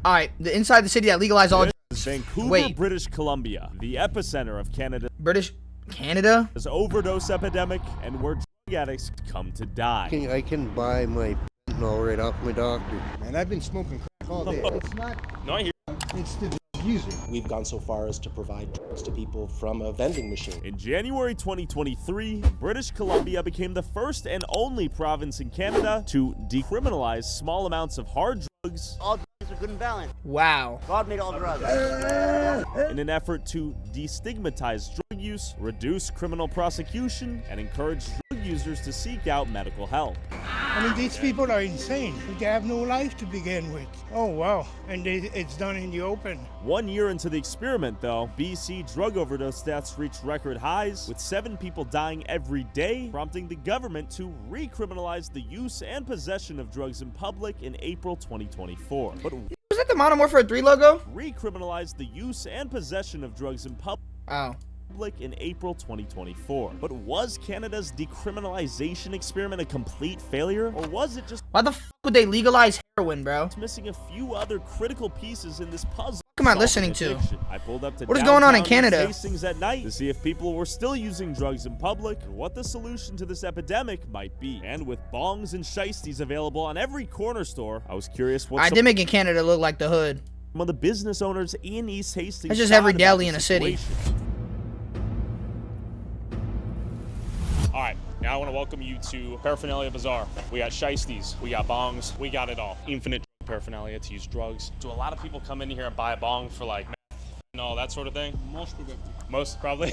All right, the inside the city that legalized all. Vancouver, British Columbia, the epicenter of Canada's overdose epidemic, and where drug addicts come to die. I can buy my right off my doctor. Man, I've been smoking crack all day. It's not. No, I hear. It's the drug user. We've gone so far as to provide drugs to people from a vending machine. In January 2023, British Columbia became the first and only province in Canada to decriminalize small amounts of hard drugs. All drugs are good and balanced. Wow. God made all drugs. In an effort to destigmatize drug use, reduce criminal prosecution, and encourage drug users to seek out medical help. I mean, these people are insane. They have no life to begin with. Oh, wow. And it's done in the open. 1 year into the experiment, though, BC drug overdose deaths reached record highs, with 7 people dying every day, prompting the government to recriminalize the use and possession of drugs in public in April 2024. But Was that the Modern Warfare 3 logo? recriminalize the use and possession of drugs in public in April 2024. But was Canada's decriminalization experiment a complete failure, or was it just Why the fuck would they legalize heroin, bro? missing a few other critical pieces in this puzzle? What am I listening to? I pulled up to What is going on in downtown Canada? Hastings at night to see if people were still using drugs in public and what the solution to this epidemic might be. And with bongs and shiesties available on every corner store, I was curious what I did make in Canada look like the hood. some of the business owners in East Hastings It's just thought every about deli the in a city. situation. All right, now I want to welcome you to Paraphernalia Bazaar. We got shiesties, we got bongs, we got it all. Infinite paraphernalia to use drugs. Do a lot of people come in here and buy a bong for like meth and all that sort of thing? Most probably.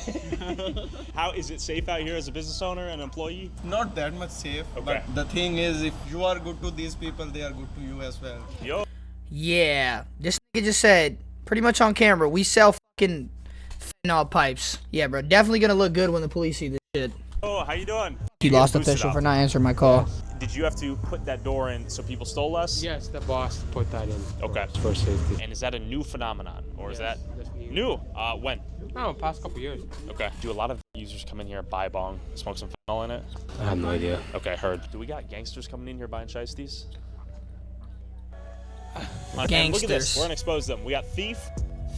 How is it safe out here as a business owner and employee? Not that much safe, Okay. but the thing is, if you are good to these people, they are good to you as well. Yo. Yeah, this nigga just said, pretty much on camera, we sell fucking fentanyl pipes. Yeah, bro, definitely gonna look good when the police see this shit. Oh, how you doing? You lost official for not answering my call. Did you have to put that door in so people stole less? Yes, the boss put that in. Okay. For safety. And is that a new phenomenon, or is that That's new? When? No, past couple years. Okay. Do a lot of users come in here, buy a bong, smoke some fentanyl in it? I have no idea. Okay, heard. Do we got gangsters coming in here buying shiesties? And Gangsters. look at this. We're gonna expose them. We got thief,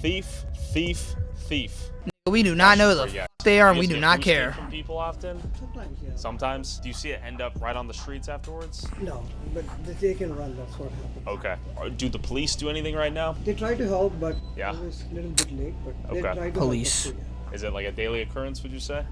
thief, thief, thief. We do not know the Yeah. fuck they are, and we You do guys not get boosted care. From people often. Sometimes, yeah. Sometimes. Do you see it end up right on the streets afterwards? No, but they can run. That's what happens. Okay. Or do the police do anything right now? They try to help, but Yeah. always a little bit late. But they Okay. try to Police. help us too, yeah. Is it like a daily occurrence, would you say?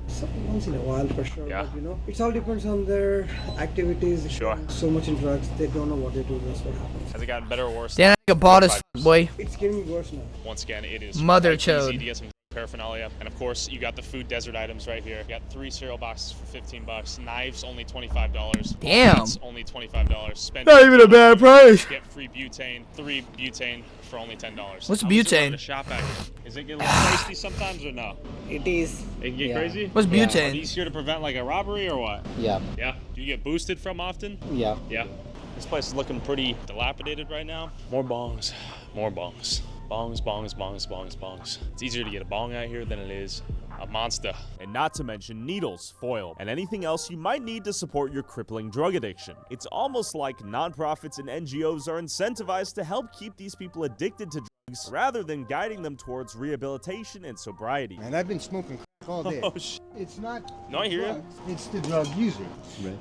Once in a while, for sure. Yeah. But, it all depends on their activities. Sure. So much in drugs, they don't know what they do. That's what happens. Has it gotten better or worse? That nigga bought us, boy. It's getting worse now. Once again, it is Mother quite easy chode. to get some paraphernalia. And of course, you got the food desert items right here. You got 3 cereal boxes for $15. Knives, only $25. Damn. Walnuts, only $25. Spend Not even a bad price. Get free butane, 3 butane for only $10. What's I was butane? willing to shop at here. Is it getting a little tasty sometimes or no? It is. It can get crazy? What's Are butane? these here to prevent like a robbery or what? Yeah. Yeah. Do you get boosted from often? Yeah. Yeah. This place is looking pretty dilapidated right now. More bongs. More bongs. Bongs, bongs, bongs, bongs, bongs. It's easier to get a bong out here than it is a monster. And not to mention needles, foil, and anything else you might need to support your crippling drug addiction. It's almost like nonprofits and NGOs are incentivized to help keep these people addicted to drugs rather than guiding them towards rehabilitation and sobriety. Man, I've been smoking crack all day. Oh, shit. It's not. No, I hear you. drugs, it's the drug user.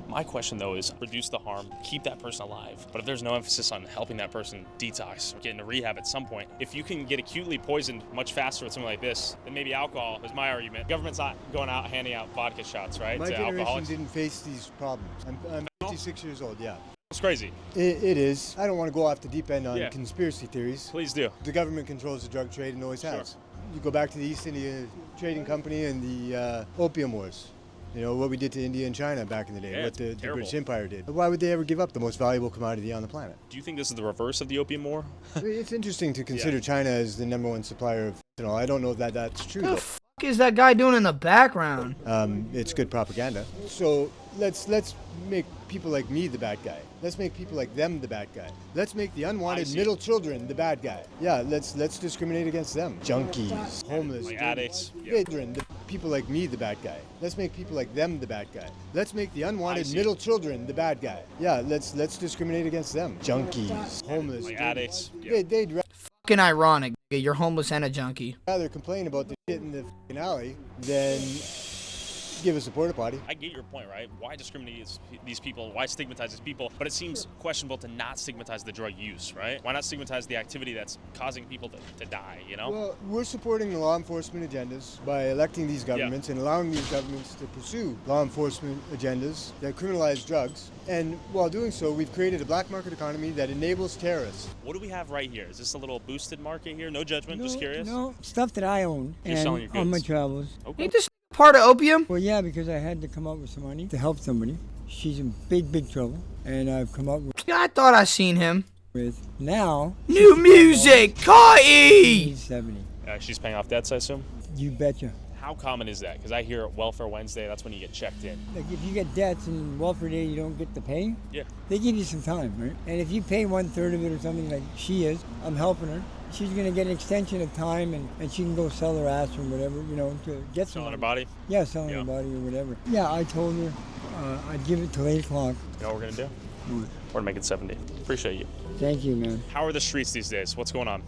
My question though is reduce the harm, keep that person alive. But if there's no emphasis on helping that person detox or get into rehab at some point, if you can get acutely poisoned much faster with something like this, then maybe alcohol is my argument. Government's not going out handing out vodka shots, right? My to generation alcoholics. didn't face these problems. I'm 56 years old, yeah. It's crazy. It is. I don't want to go off the deep end on Yeah. conspiracy theories. Please do. The government controls the drug trade and always Sure. has. You go back to the East India Trading Company and the Opium Wars. You know, what we did to India and China back in the day, Yeah, what it's the terrible. British Empire did. Why would they ever give up the most valuable commodity on the planet? Do you think this is the reverse of the opium war? It's interesting to consider China as the #1 supplier of fentanyl. I don't know if that's true. What the though. fuck is that guy doing in the background? It's good propaganda. So let's make people like me the bad guy. Let's make people like them the bad guy. Let's make the unwanted middle children the bad guy. Yeah, let's discriminate against them. Junkies, homeless, Like addicts. children, the people like me the bad guy. Let's make people like them the bad guy. Let's make the unwanted see. middle children the bad guy. Yeah, let's discriminate against them. Junkies, homeless, Like addicts. They'd fucking ironic. Nigga. You're homeless and a junkie. Rather complain about the shit in the fucking alley than give us a porta potty. I get your point, right? Why discriminate these people? Why stigmatize these people? But it seems questionable to not stigmatize the drug use, right? Why not stigmatize the activity that's causing people to die, you know? Well, we're supporting the law enforcement agendas by electing these governments and allowing these governments to pursue law enforcement agendas that criminalize drugs. And while doing so, we've created a black market economy that enables terrorists. What do we have right here? Is this a little boosted market here? No judgment, just curious. No, stuff that I own You're selling your on my goods. travels. Okay. Ain't this part of opium? Well, yeah, because I had to come up with some money to help somebody. She's in big trouble, and I've come up Yeah, I thought I seen him. with now. New music, Kai! She's 70. She's paying off debts, I assume? You betcha. How common is that? Because I hear Welfare Wednesday, that's when you get checked in. Like if you get debts and welfare day, you don't get the pay. Yeah. They give you some time, right? And if you pay 1/3 of it or something like she is, I'm helping her. She's gonna get an extension of time, and she can go sell her ass or whatever, you know, to get some. Selling her body? Yeah, selling her body or whatever. Yeah, I told her I'd give it till 8 o'clock. You know what we're going to do? We're going to make it 70. Appreciate you. Thank you, man. How are the streets these days? What's going on?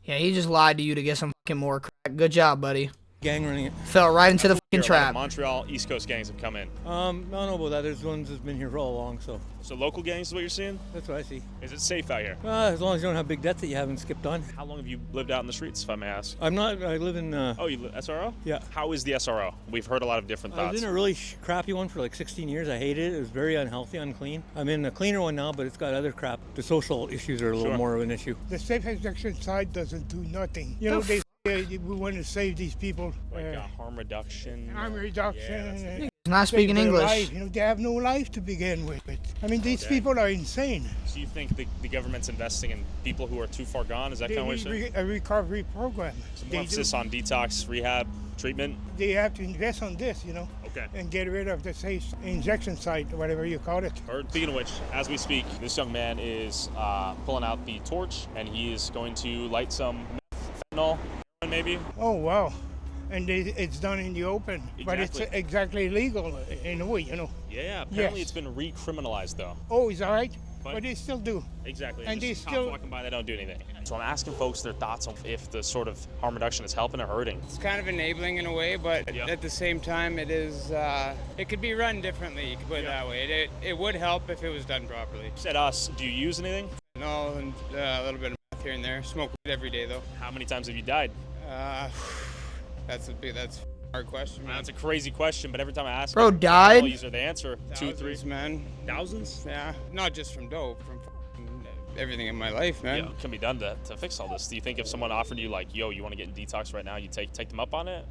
Yeah, he just lied to you to get some fucking more crack. Good job, buddy. Gang running it. Fell right into the fucking A lot of trap. Montreal East Coast gangs have come in. I don't know about that. There's ones that's been here for all along, so So local gangs is what you're seeing? that's what I see. Is it safe out here? As long as you don't have big debts that you haven't skipped on. How long have you lived out in the streets, if I may ask? I live in, Oh, you SRO? yeah. How is the SRO? We've heard a lot of different I was thoughts. in a really crappy one for like 16 years. I hated it. It was very unhealthy, unclean. I'm in a cleaner one now, but it's got other crap. The social issues are a little Sure. more of an issue. The safe injection side doesn't do nothing. You know, we want to save these people. Like harm reduction. Harm reduction. Yeah, He's not save speaking their English. life. You know, they have no life to begin with. I mean, these people are insane. So you think the government's investing in people who are too far gone? Is that They kind of what you're saying? need a recovery program. Some They emphasis do. on detox, rehab, treatment? They have to invest on this, you know, Okay. and get rid of the safe injection site, or whatever you call it. Or, speaking of which, as we speak, this young man is pulling out the torch, and he is going to light some fentanyl, maybe. Oh, wow. And it's done in the open, but it's Exactly. exactly legal in a way, you know. Yeah, apparently Yes. it's been recriminalized, though. Oh, is that right? But- But they still do. Exactly. And Just they cops still- walking by, they don't do anything. So I'm asking folks their thoughts on if the sort of harm reduction is helping or hurting. It's kind of enabling in a way, but Yeah. at the same time, it is. It could be run differently. You could put it that way. It would help if it was done properly. You said us. Do you use anything? No, and a little bit of meth here and there. Smoke weed every day though. How many times have you died? That's a hard question, man. That's a crazy question, but every time I ask, Bro I died? always are the answer. 2, 3, Thousands, man. thousands. Yeah, not just from dope, from fucking everything in my life, man. Yeah, what can be done to fix all this? Do you think if someone offered you like, yo, you want to get in detox right now, you take them up on it?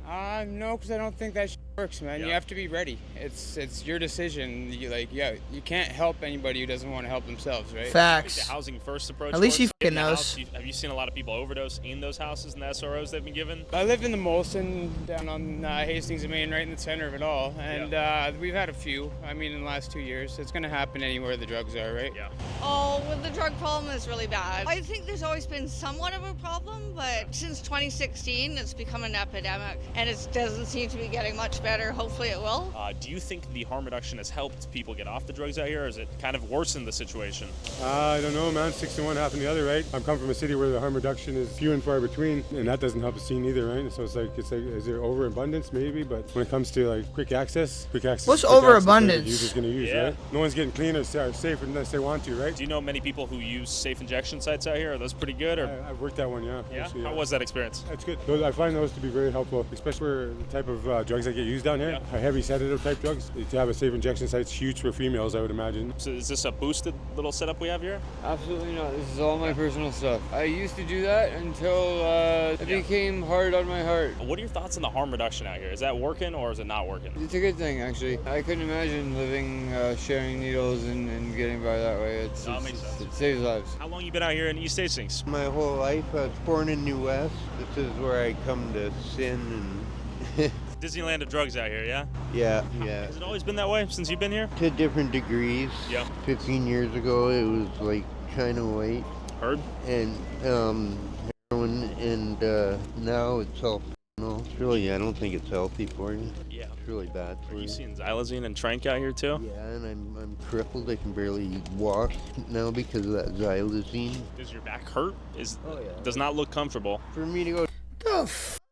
No, because I don't think that shit works, man. Yeah. You have to be ready. It's your decision. You can't help anybody who doesn't want to help themselves, right? The Facts. housing first approach. At least he towards fucking getting a knows. house, have you seen a lot of people overdose in those houses and the SROs they've been given? I live in the Molson, down on Hastings and Main, right in the center of it all, and we've had a few. I mean, in the last 2 years, it's going to happen anywhere the drugs are, right? Yeah. Oh, well, the drug problem is really bad. I think there's always been somewhat of a problem, but since 2016, it's become an epidemic, and it doesn't seem to be getting much better. Hopefully it will. Do you think the harm reduction has helped people get off the drugs out here, or has it kind of worsened the situation? I don't know, man. 6 to 1, half in the other, right? I'm coming from a city where the harm reduction is few and far between, and that doesn't help the scene either, right? So it's like, is there overabundance maybe? But when it comes to like quick access. What's overabundance? The user's gonna use, Yeah. right? No one's getting clean or safe unless they want to, right? Do you know many people who use safe injection sites out here? Are those pretty good? Or I've worked that one, yeah. yeah? Actually, How was that experience? That's good. I find those to be very helpful, especially where the type of drugs that get used down here, heavy sedative type drugs. To have a safe injection site is huge for females, I would imagine. So is this a boosted little setup we have here? Absolutely not. This is all my personal stuff. I used to do that until it became hard on my heart. What are your thoughts on the harm reduction out here? Is that working or is it not working? It's a good thing, actually. I couldn't imagine living, sharing needles and getting by that way. Makes sense. It saves lives. How long you been out here in East Hastings? My whole life, I was born in New West. This is where I come to sin and Disneyland of drugs out here, yeah? yeah. Has it always been that way since you've been here? To different degrees. Yeah. 15 years ago, it was like China White Heard? and heroin, and now it's all. No, it's really, I don't think it's healthy for you. Yeah. It's really bad for Are you. you seeing xylazine and tranq out here too? Yeah, and I'm crippled. I can barely walk now because of that xylazine. Does your back hurt? Oh, yeah. Does not look comfortable. For me to go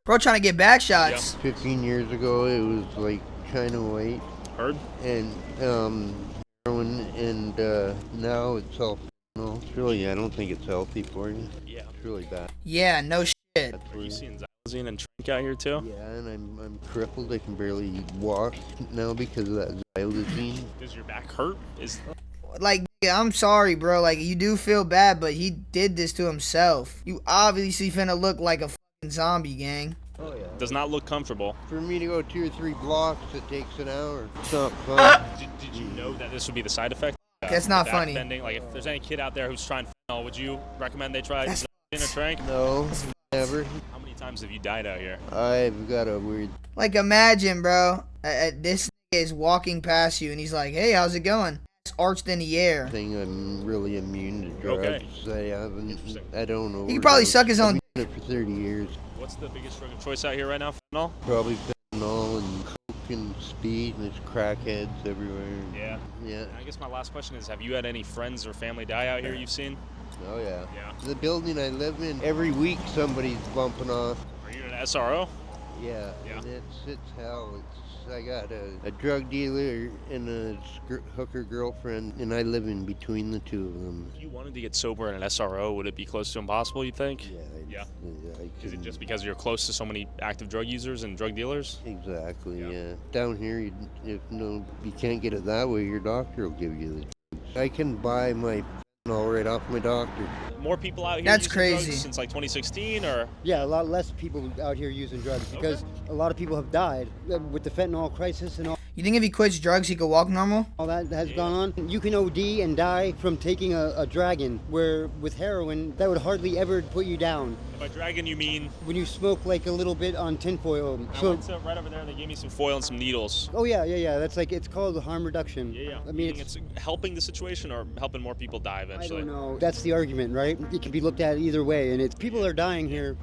Bro trying to get back shots. 15 years ago, it was like China White. Heard? And heroin, and now it's all. No, it's really, I don't think it's healthy for you. Yeah. It's really bad. Yeah, no shit. Are you seeing xylazine and tranq out here too? Yeah, and I'm crippled. I can barely walk now because of that xylazine. Does your back hurt? Like, I'm sorry, bro. Like, you do feel bad, but he did this to himself. You obviously finna look like a fucking zombie, gang. Oh, yeah. Does not look comfortable. For me to go 2 or 3 blocks, it takes an hour. It's not fun. Did you know that this would be the side effect? That's not back funny. Bending? Like, if there's any kid out there who's trying fentanyl, would you recommend they try xylazine or tranq? No, never. How many times have you died out here? I've got a weird. Like, imagine, bro. This nigga is walking past you, and he's like, "Hey, how's it going?" It's arched in the air. Thing I'm really immune to drugs. Okay. I don't know. He could probably suck his own. I've been doing it for 30 years. What's the biggest drug of choice out here right now? Fentanyl? Probably fentanyl and coke and speed, and there's crackheads everywhere. Yeah. Yeah. I guess my last question is, have you had any friends or family die out here you've seen? Oh yeah. Yeah. The building I live in, every week somebody's bumping off. Are you an SRO? Yeah. Yeah. And it's hell. I got a drug dealer and a hooker girlfriend, and I live in between the two of them. If you wanted to get sober in an SRO, would it be close to impossible, you think? Yeah. Is it just because you're close to so many active drug users and drug dealers? Exactly, yeah. Down here, you can't get it that way, your doctor will give you the drugs. I can buy my fentanyl right off my doctor. More people out here That's using crazy. drugs since like 2016, or? Yeah, a lot less people out here using drugs because a lot of people have died with the fentanyl crisis and all. You think if he quits drugs, he could walk normal? All that has gone on. You can OD and die from taking a dragon, where with heroin, that would hardly ever put you down. By dragon, you mean? When you smoke like a little bit on tinfoil. I went to right over there, they gave me some foil and some needles. Oh yeah. That's like, it's called harm reduction. Yeah. I mean, it's helping the situation or helping more people die eventually? I don't know. That's the argument, right? It can be looked at either way, and it's people are dying here.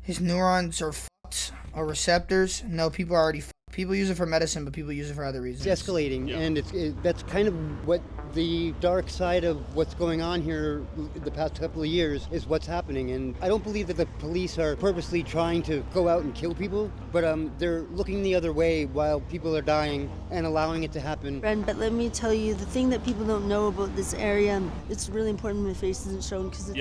His neurons are fucked, or receptors. No, people are already fucked. People use it for medicine, but people use it for other reasons. It's escalating, and that's kind of what the dark side of what's going on here the past couple of years is what's happening. And I don't believe that the police are purposely trying to go out and kill people, but they're looking the other way while people are dying and allowing it to happen. But let me tell you, the thing that people don't know about this area, it's really important when the face isn't shown because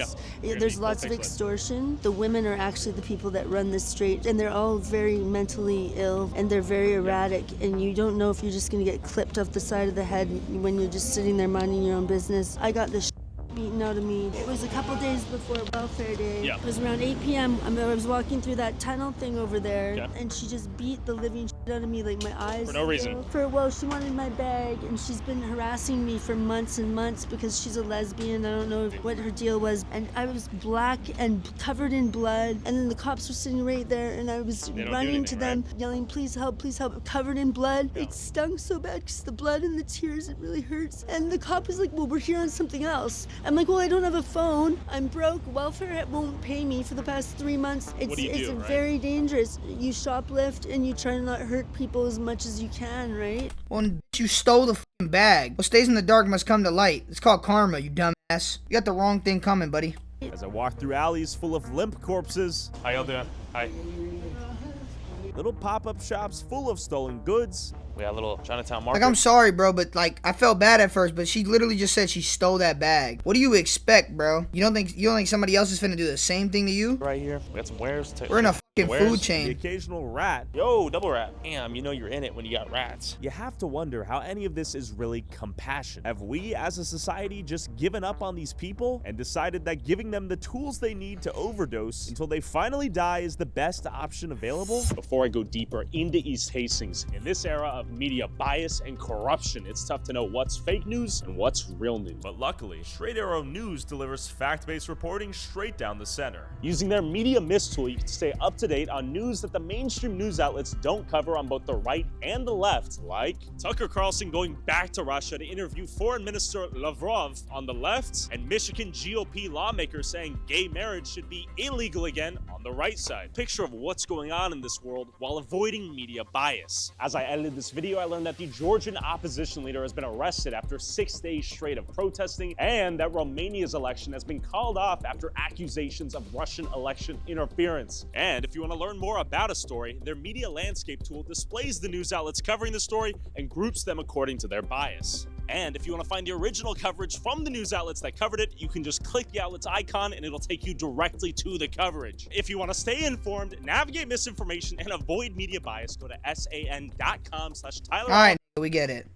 there's lots of extortion. The women are actually the people that run this street, and they're all very mentally ill, and they're very erratic, and you don't know if you're just going to get clipped off the side of the head when you're just sitting there minding your own business. I got the beaten out of me. It was a couple days before Welfare Day. Yeah. It was around 8 p.m. I was walking through that tunnel thing over there, and she just beat the living shit out of me, like my eyes. For no reason. Well, she wanted my bag, and she's been harassing me for months and months because she's a lesbian. I don't know what her deal was. And I was black and covered in blood, and then the cops were sitting right there, and I was running to them, yelling, please help, covered in blood. It stung so bad because the blood and the tears, it really hurts. And the cop was like, well, we're here on something else. I'm like, well, I don't have a phone. I'm broke. Welfare won't pay me for the past 3 months. It's very dangerous. You shoplift and you try to not hurt people as much as you can, right? Well, you stole the fucking bag. What stays in the dark must come to light. It's called karma, you dumbass. You got the wrong thing coming, buddy. As I walk through alleys full of limp corpses. How y'all doing? Hi. Little pop-up shops full of stolen goods. We got a little Chinatown market. Like, I'm sorry, bro, but like, I felt bad at first, but she literally just said she stole that bag. What do you expect, bro? You don't think somebody else is finna do the same thing to you? Right here. We got some wares. We're in a fucking food chain. The occasional rat. Yo, double rat. Damn, you know you're in it when you got rats. You have to wonder how any of this is really compassion. Have we as a society just given up on these people and decided that giving them the tools they need to overdose until they finally die is the best option available? Before I go deeper into East Hastings, in this era of media bias and corruption, it's tough to know what's fake news and what's real news. But luckily, Straight Arrow News delivers fact-based reporting straight down the center. Using their media mist tool, you can stay up to date on news that the mainstream news outlets don't cover on both the right and the left, like Tucker Carlson going back to Russia to interview Foreign Minister Lavrov on the left, and Michigan GOP lawmakers saying gay marriage should be illegal again on on the right side. Picture of what's going on in this world while avoiding media bias. As I edited this video, I learned that the Georgian opposition leader has been arrested after 6 days straight of protesting, and that Romania's election has been called off after accusations of Russian election interference. And if you want to learn more about a story, their media landscape tool displays the news outlets covering the story and groups them according to their bias. And if you want to find the original coverage from the news outlets that covered it, you can just click the outlet's icon and it'll take you directly to the coverage. If you want to stay informed, navigate misinformation, and avoid media bias, go to san.com/Tyler. All right, we get it.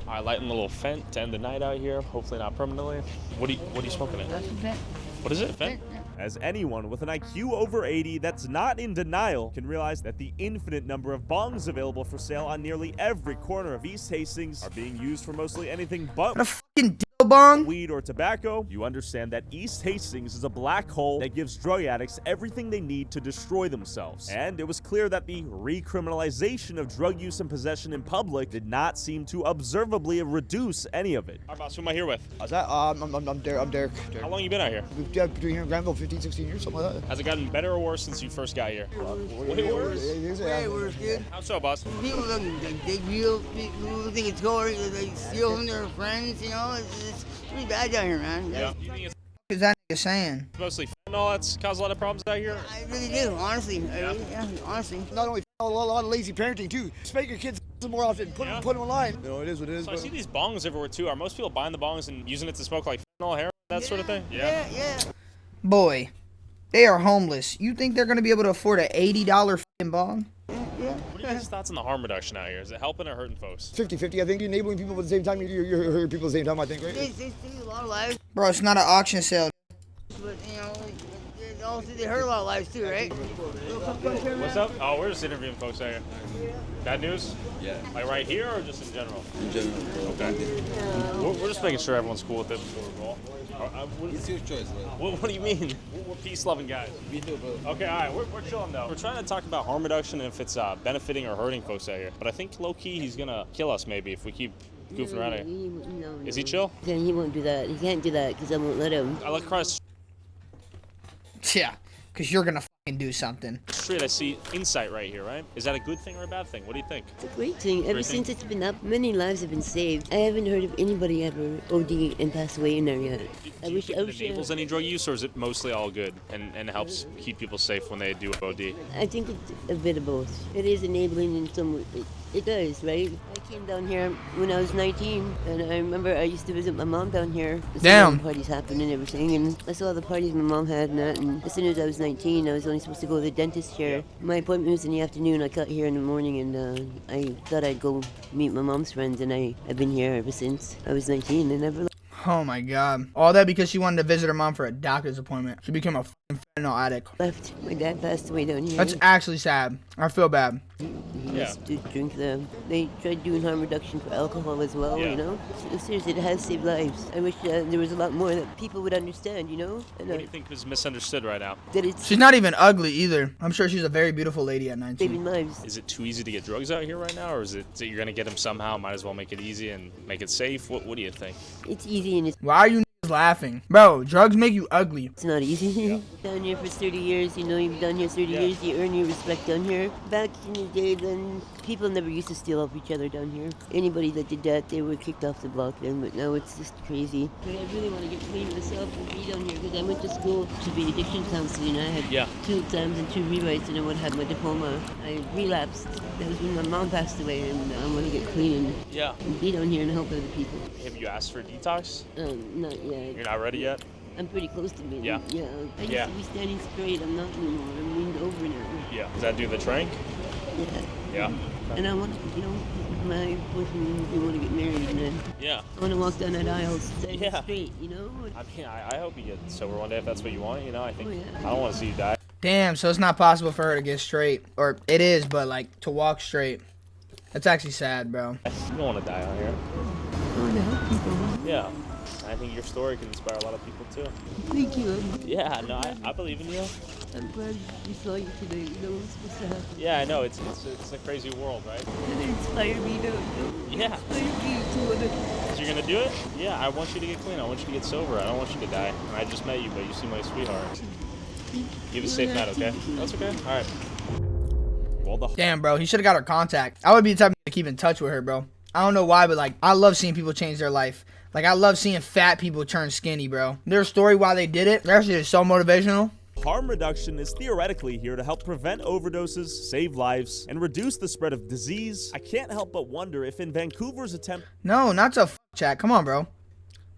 All right, lighting a little Fent to end the night out here. Hopefully not permanently. What are you smoking at? That's a Fent. What is it, Fent? As anyone with an IQ over 80 that's not in denial can realize that the infinite number of bongs available for sale on nearly every corner of East Hastings are being used for mostly anything but What a fucking dildo bong. weed or tobacco, you understand that East Hastings is a black hole that gives drug addicts everything they need to destroy themselves. And it was clear that the recriminalization of drug use and possession in public did not seem to observably reduce any of it. All right, boss, who am I here with? How's that? I'm Derek. How long you been out here? We've been here in Granville 15, 16 years, something like that. Has it gotten better or worse since you first got here? Way worse? Way worse, dude. How so, boss? People people think it's gory, they steal from their friends, you know, it's pretty bad down here, man. Yeah. You think it's What is that nigga saying? mostly fentanyl that's caused a lot of problems out here? I really do, honestly. Honestly. Not only a lot of lazy parenting, too. Spank your kids more often, put them in line. You know, it is what it is. So I see these bongs everywhere, too. Are most people buying the bongs and using it to smoke like fentanyl, heroin, that sort of thing? Yeah. Boy, they are homeless. You think they're gonna be able to afford an $80 fucking bong? What are your thoughts on the harm reduction out here? Is it helping or hurting folks? 50-50, I think. You're enabling people at the same time. You're hurting people at the same time, I think, right? They save a lot of lives. Bro, it's not an auction sale. But, you know, also they hurt a lot of lives, too, right? What's up? Oh, we're just interviewing folks out here. Bad news? Yeah. Like right here or just in general? In general. Okay. We're just making sure everyone's cool with it before we roll. It's your choice, bro. What do you mean? We're peace-loving guys. Me too, bro. Okay, all right, we're chilling though. We're trying to talk about harm reduction and if it's benefiting or hurting folks out here. But I think low-key he's gonna kill us maybe if we keep goofing around here. No. Is he chill? Then he won't do that. He can't do that because I won't let him. I look across Yeah, because you're gonna fucking do something. the street, I see Insight right here, right? Is that a good thing or a bad thing? What do you think? It's a great thing. Ever Great thing? since it's been up, many lives have been saved. I haven't heard of anybody ever OD and pass away in there yet. Do you think it enables any drug use or is it mostly all good and helps keep people safe when they do OD? I think it's a bit of both. It is enabling in some. It does, right? I came down here when I was 19, and I remember I used to visit my mom down here. Damn. Parties happened and everything, and I saw the parties my mom had and that. And as soon as I was 19, I was only supposed to go to the dentist here. My appointment was in the afternoon. I got here in the morning, and I thought I'd go meet my mom's friends, and I've been here ever since I was 19, and never. Oh my god. All that because she wanted to visit her mom for a doctor's appointment. She became a fucking fentanyl addict. Left. My dad passed away down here. That's actually sad. I feel bad. He used to drink them. They tried doing harm reduction for alcohol as well, you know? So, seriously, it has saved lives. I wish there was a lot more that people would understand, you know? And, What do you think is misunderstood right now? that it's She's not even ugly either. I'm sure she's a very beautiful lady at 19. saving lives. Is it too easy to get drugs out here right now, or is it you're gonna get them somehow? Might as well make it easy and make it safe. What do you think? It's easy and it's Why are you niggas laughing? Bro, drugs make you ugly. not easy. Down here for 30 years, you know, you've been down here 30 years, you earn your respect down here. Back in the day, then people never used to steal off each other down here. Anybody that did that, they were kicked off the block then, but now it's just crazy. But I really want to get clean myself and be down here because I went to school to be addiction counseling. I had 2 exams and 2 rewrites, and I would have my diploma. I relapsed. That was when my mom passed away, and I want to get clean and be down here and help other people. Have you asked for a detox? Not yet. You're not ready yet? I'm pretty close to being. Yeah. Yeah. I used to be standing straight. I'm not anymore. I'm leaned over now. Yeah. Does that do the trick? Yeah. Yeah. And I want, you know, my boyfriend, we want to get married, and then Yeah. I want to walk down that aisle standing straight, you know? I mean, I hope you get sober one day if that's what you want. You know, I think yeah. I don't want to see you die. Damn, so it's not possible for her to get straight. Or it is, but like to walk straight. That's actually sad, bro. You don't want to die out here. I want to help people. Yeah. I think your story can inspire a lot of people too. Thank you. Yeah, no, I believe in you. I'm glad we saw you today. You know what's supposed to happen. Yeah, I know. It's a crazy world, right? And it inspired me to. Yeah. Inspired me to want to. So you're gonna do it? Yeah, I want you to get clean. I want you to get sober. I don't want you to die. And I just met you, but you seem like a sweetheart. You have a safe night, okay? That's okay. All right. Well, Damn, bro. He should have got her contact. I would be the type to keep in touch with her, bro. I don't know why, but like, I love seeing people change their life. Like, I love seeing fat people turn skinny, bro. Their story why they did it, their shit is so motivational. Harm reduction is theoretically here to help prevent overdoses, save lives, and reduce the spread of disease. I can't help but wonder if in Vancouver's attempt... No, not to chat. Come on, bro.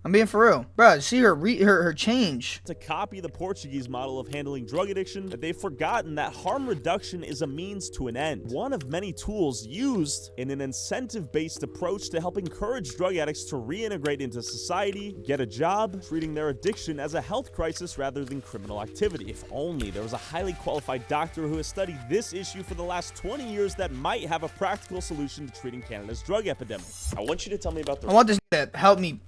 I'm being for real. Bro, see her change. To copy the Portuguese model of handling drug addiction, that they've forgotten that harm reduction is a means to an end. One of many tools used in an incentive-based approach to help encourage drug addicts to reintegrate into society, get a job, treating their addiction as a health crisis rather than criminal activity. If only there was a highly qualified doctor who has studied this issue for the last 20 years that might have a practical solution to treating Canada's drug epidemic. I want you to tell me about the... I want this to help me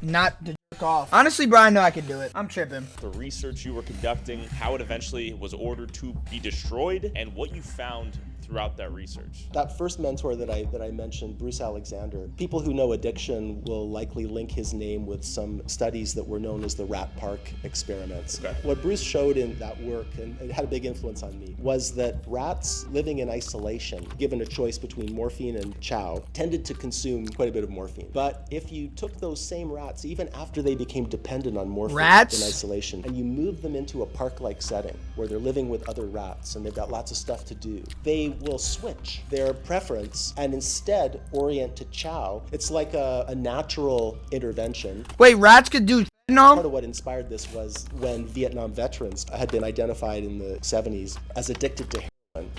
not to jerk off. Honestly, bro, I know I can do it. I'm tripping. The research you were conducting, how it eventually was ordered to be destroyed, and what you found throughout that research. That first mentor that I mentioned, Bruce Alexander, people who know addiction will likely link his name with some studies that were known as the Rat Park experiments. Okay. What Bruce showed in that work, and it had a big influence on me, was that rats living in isolation, given a choice between morphine and chow, tended to consume quite a bit of morphine. But if you took those same rats, even after they became dependent on morphine in isolation, and you moved them into a park-like setting where they're living with other rats and they've got lots of stuff to do, they will switch their preference and instead orient to chow. It's like a natural intervention. Wait, rats could do fentanyl? Part of what inspired this was when Vietnam veterans had been identified in the 70s as addicted to heroin.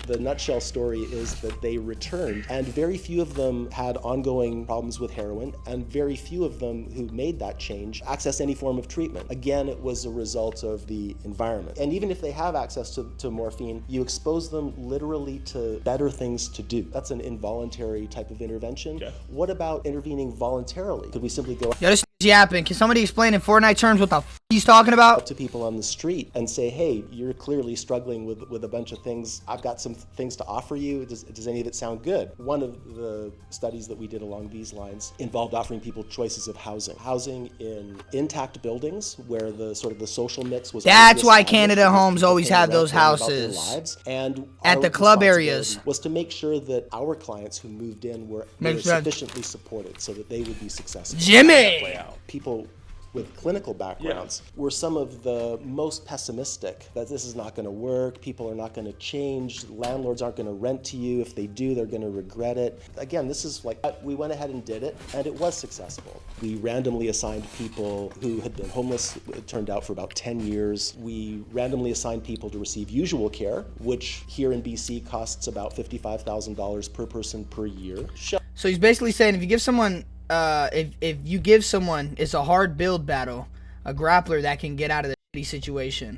The nutshell story is that they returned, and very few of them had ongoing problems with heroin, and very few of them who made that change accessed any form of treatment. Again, it was a result of the environment. And even if they have access to morphine, you expose them literally to better things to do. That's an involuntary type of intervention. Okay. What about intervening voluntarily? Could we simply go Yo, this is yapping. Can somebody explain in Fortnite terms what the f he's talking about? to people on the street and say, hey, you're clearly struggling with a bunch of things. I've got some things to offer you. Does any of it sound good? One of the studies that we did along these lines involved offering people choices of housing. Housing in intact buildings where the sort of the social mix was... That's why Canada Homes always have those houses. And at the club areas. Was to make sure that our clients who moved in were sufficiently supported so that they would be successful. Jimmy! People with clinical backgrounds were some of the most pessimistic, that this is not going to work, people are not going to change, landlords aren't going to rent to you, if they do they're going to regret it. Again, this is like, we went ahead and did it, and it was successful. We randomly assigned people who had been homeless, it turned out, for about 10 years. We randomly assigned people to receive usual care, which here in BC costs about $55,000 per person per year. So he's basically saying if you give someone if you give someone, it's a hard build battle, a grappler that can get out of the shitty situation.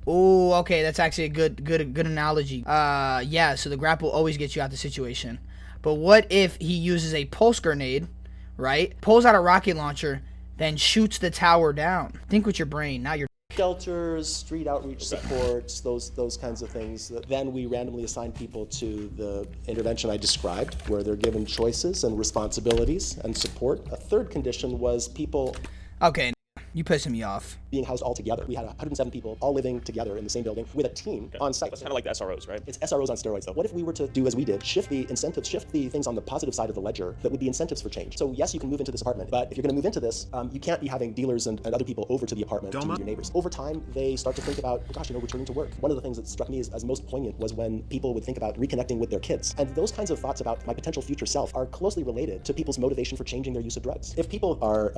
Oh, okay, that's actually a good analogy. Yeah, so the grapple always gets you out of the situation. But what if he uses a pulse grenade, right? Pulls out a rocket launcher, then shoots the tower down. Think with your brain, not your... Shelters, street outreach supports, those kinds of things. Then we randomly assign people to the intervention I described, where they're given choices and responsibilities and support. A third condition was people... Okay, you pissing me off. Being housed all together. We had 107 people all living together in the same building with a team on site. It's kind of like the SROs, right? It's SROs on steroids, though. What if we were to do as we did, shift the incentives, shift the things on the positive side of the ledger that would be incentives for change? So yes, you can move into this apartment, but if you're going to move into this, you can't be having dealers and other people over to the apartment to meet your neighbors. Over time, they start to think about, oh gosh, returning to work. One of the things that struck me as most poignant was when people would think about reconnecting with their kids. And those kinds of thoughts about my potential future self are closely related to people's motivation for changing their use of drugs. If people are...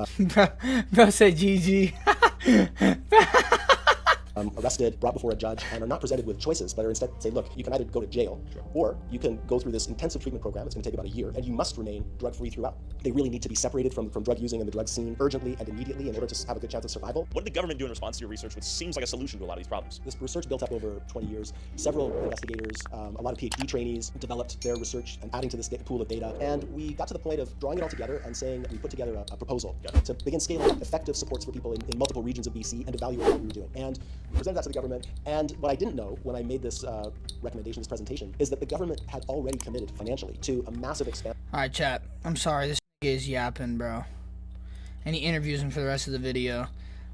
Bro said GG. Arrested, brought before a judge, and are not presented with choices, but are instead say, look, you can either go to jail, or you can go through this intensive treatment program. It's going to take about a year, and you must remain drug-free throughout. They really need to be separated from drug using and the drug scene urgently and immediately in order to have a good chance of survival. What did the government do in response to your research, which seems like a solution to a lot of these problems? This research built up over 20 years. Several investigators, a lot of PhD trainees developed their research and adding to this pool of data, and we got to the point of drawing it all together and saying we put together a proposal to begin scaling effective supports for people in multiple regions of BC and evaluate what we were doing. And we presented that to the government. And what I didn't know when I made this recommendation, this presentation, is that the government had already committed financially to a massive expansion. All right, chat. I'm sorry. This is yapping, bro. And he interviews him for the rest of the video.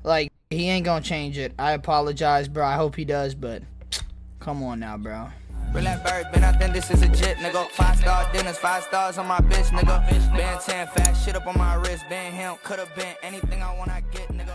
Like, He ain't gonna change it. I apologize, bro. I hope he does, but come on now, bro. Relax, bird, been, I think this is legit, nigga. 5-star dinners, 5 stars on my bitch, nigga. Been 10, fat shit up on my wrist. Been him, could've been anything I wanna get, nigga.